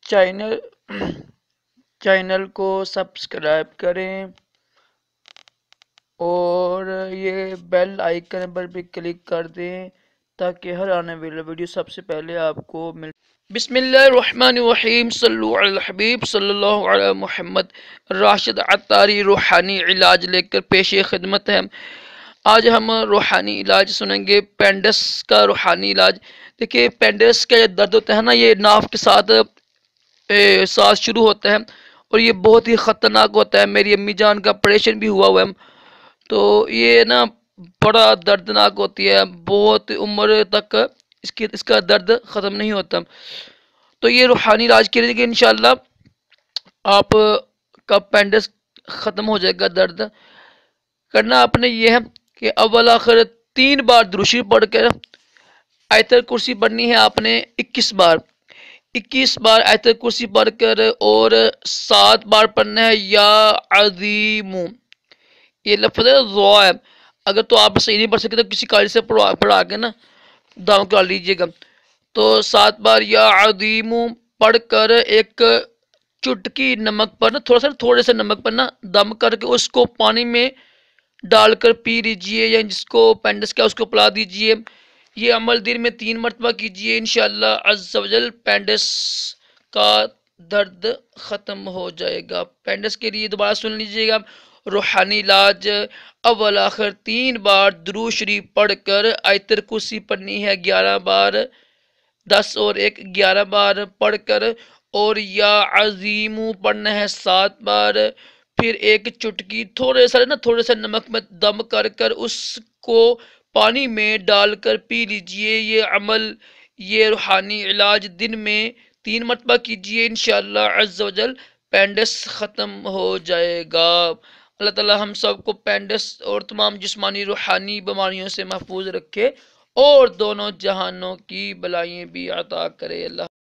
Channel channel کو subscribe کریں اور یہ بیل آئیکن پر بھی کلک کر دیں تاکہ ہر آنے والی ویڈیو سب سے پہلے آپ کو مل۔ بسم اللہ الرحمن الرحیم، صلو علی الحبیب صلی اللہ علی محمد۔ راشد عطاری روحانی علاج لے کر پیش خدمت ہے۔ آج ہم روحانی علاج سنیں گے، پینڈس کا روحانی علاج۔ دیکھیے پینڈس کا یہ درد ہوتا ہے نا، یہ ناف کے ساتھ سانس شروع ہوتا ہے اور یہ بہت ہی خطرناک ہوتا ہے۔ میری امی جان کا آپریشن بھی ہوا ہے، تو یہ نا بڑا دردناک ہوتی ہے، بہت عمر تک اس کا درد ختم نہیں ہوتا۔ تو یہ روحانی علاج کے لیے کہ انشاءاللہ آپ کا پینڈس ختم ہو جائے گا۔ درد کرنا آپ نے یہ ہے کہ اول آخر 3 بار درود شریف پڑھ کر آیت کرسی پڑھنی ہے آپ نے 21 بار۔ 21 بار آیت کرسی پڑھ کر اور 7 بار پڑھنا ہے یا عظیم۔ یہ لفظ ہے دعا ہے، اگر تو آپ صحیح نہیں پڑھ سکتے تو کسی قاری سے پڑھا کے نا دم کرا لیجئے گا۔ تو 7 بار یا عظیم پڑھ کر ایک چٹکی نمک پر نا تھوڑے سے نمک پر نا دم کر کے اس کو پانی میں ڈال کر پی لیجئے، یا جس کو پینڈس کا اس کو پلا دیجئے۔ یہ عمل دن میں 3 مرتبہ کیجئے، انشاءاللہ عز و جل پینڈس کا درد ختم ہو جائے گا۔ پینڈس کے لیے دوبارہ سن لیجئے گا، روحانی علاج اول آخر 3 بار درود شریف پڑھ کر آیت کرسی پڑھنی ہے 11 بار، 10 اور 1 11 بار پڑھ کر، اور یا عظیم پڑھنا ہے 7 بار، پھر ایک چٹکی تھوڑے سے نمک میں دم کر کر اس کو پانی میں ڈال کر پی لیجئے۔ یہ عمل، یہ روحانی علاج دن میں 3 مرتبہ کیجئے، انشاءاللہ عز و جل پینڈس ختم ہو جائے گا۔ اللہ تعالی ہم سب کو پینڈس اور تمام جسمانی روحانی بیماریوں سے محفوظ رکھے اور دونوں جہانوں کی بلائیں بھی عطا کرے۔ اللہ